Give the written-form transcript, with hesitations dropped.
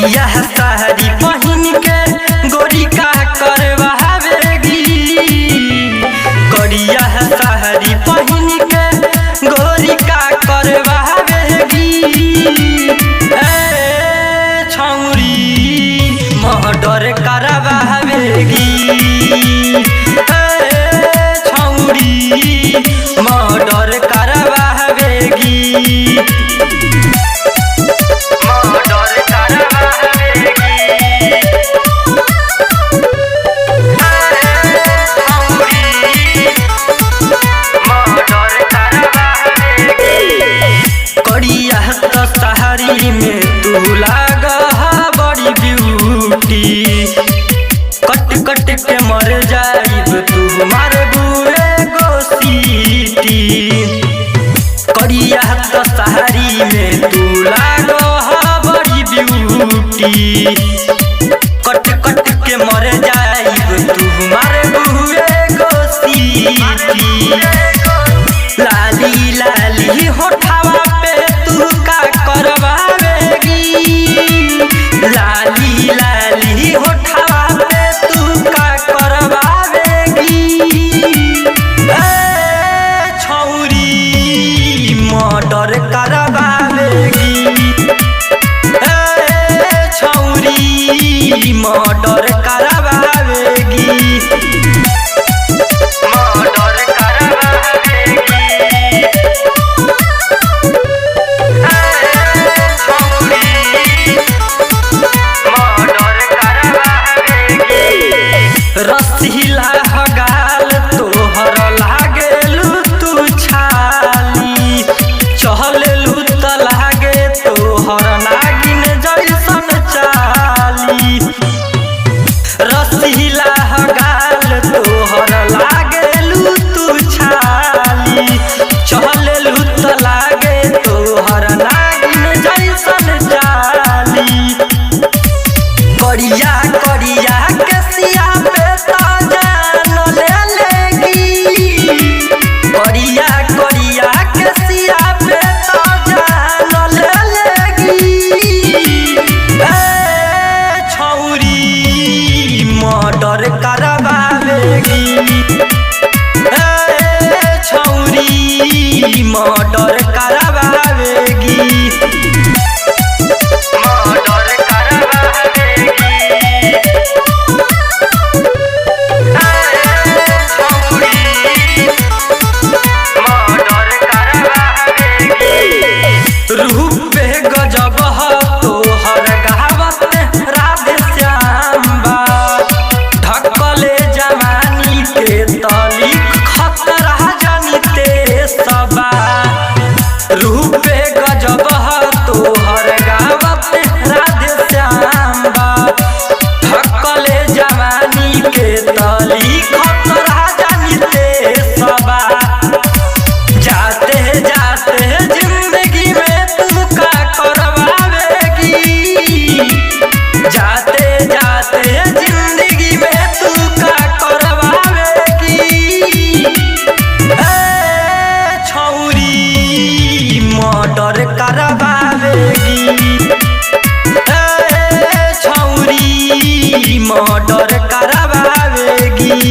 करिया साड़ी पहन के गोरी का करवावेगी। करिया साड़ी पहन के गोरी का करवावेगी। छौरी मर्डर करवावेगी। छौरी मर्डर करवावेगी। शहरी में तू लागा बड़ी ब्यूटी। कट कट के मर जाइब तू मार बुए गोसीटी। करिया तो शहरी में तू लागा बड़ी ब्यूटी। कट कट के मर जाइब तू मार बुए गोसीटी। लाली लाली होठावा पे तू का करवावेगी। लाली लाली होठावा पे तू का करवावेगी। छौरी मर्डर करवावेगी। छौरी मर्डर करवावेगी। रसीला हगाल तोहर लागेलू तू छाली। चहलेलू त लागे तोहर नागिन जैसन चाली। रसीला हगाल तोहर लागेलू तू छाली। चहलेलू त लागे तोहर नागिन जैसन चाली। करिया करिया के सिया पे जान ले लेगी। करिया करिया के सिया पे जान ले लेगी। छौरी मर्डर करवावेगी। छौरी मर्डर करवावेगी। रूप गजब तोहर गावत राधे श्याम बा। ढकले जवानी के तली खतरा जनिते सबा। रूप गजब तोहर गावत राधे श्याम बा। ढकले जवानी के तली खतरा जनिते सबा। जाते जाते जिंदगी में तू का करवावेगी। जाते जाते जिंदगी में तू का करवावेगी। छौरी मर्डर करवावेगी। छौरी मर्डर करवावेगी।